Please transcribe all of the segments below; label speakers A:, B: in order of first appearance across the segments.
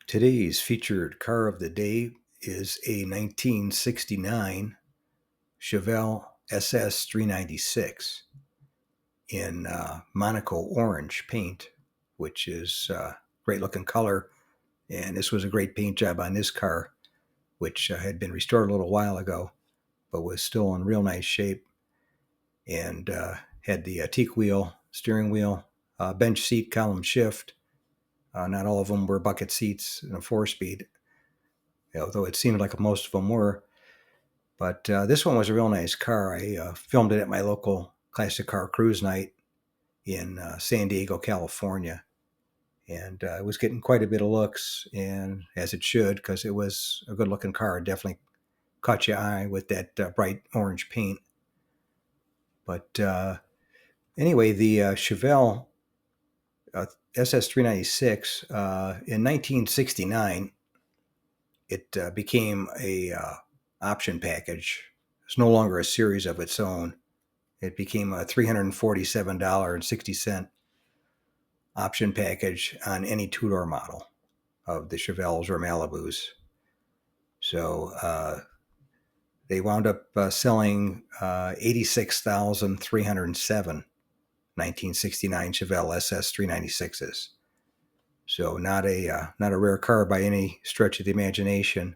A: Today's featured car of the day is a 1969 Chevelle SS 396 in Monaco orange paint, which is a great looking color. And this was a great paint job on this car, which had been restored a little while ago, but was still in real nice shape. And had the teak wheel, steering wheel, bench seat, column shift. Not all of them were bucket seats and a 4-speed, although it seemed like most of them were. But this one was a real nice car. I filmed it at my local classic car cruise night in San Diego, California. And it was getting quite a bit of looks, and as it should, because it was a good looking car. It definitely caught your eye with that bright orange paint. But anyway, the Chevelle SS396 in 1969, it became a option package. It's no longer a series of its own. It became a $347.60 option package on any two-door model of the Chevelles or Malibus. So they wound up selling 86,307 1969 Chevelle SS 396s. So not a rare car by any stretch of the imagination.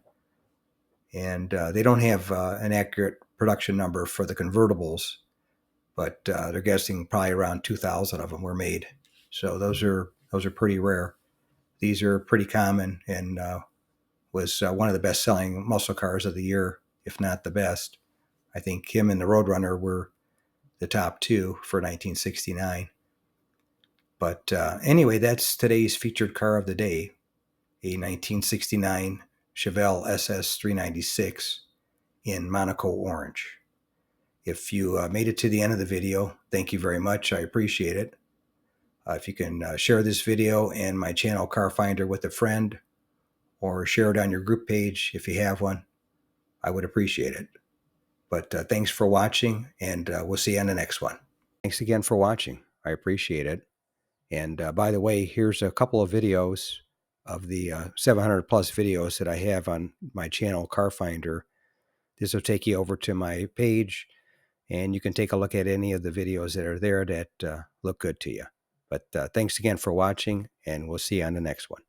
A: And they don't have an accurate production number for the convertibles, but they're guessing probably around 2,000 of them were made. So those are pretty rare. These are pretty common, and was one of the best-selling muscle cars of the year, if not the best. I think him and the Roadrunner were the top two for 1969. But anyway, that's today's featured car of the day, a 1969 Chevelle SS 396 in Monaco orange. If you made it to the end of the video, thank you very much. I appreciate it. If you can share this video and my channel Car Finder with a friend, or share it on your group page if you have one, I would appreciate it. But thanks for watching, and we'll see you on the next one. Thanks again for watching. I appreciate it. And by the way, here's a couple of videos of the 700 plus videos that I have on my channel Car Finder. This will take you over to my page, and you can take a look at any of the videos that are there that look good to you. But thanks again for watching, and we'll see you on the next one.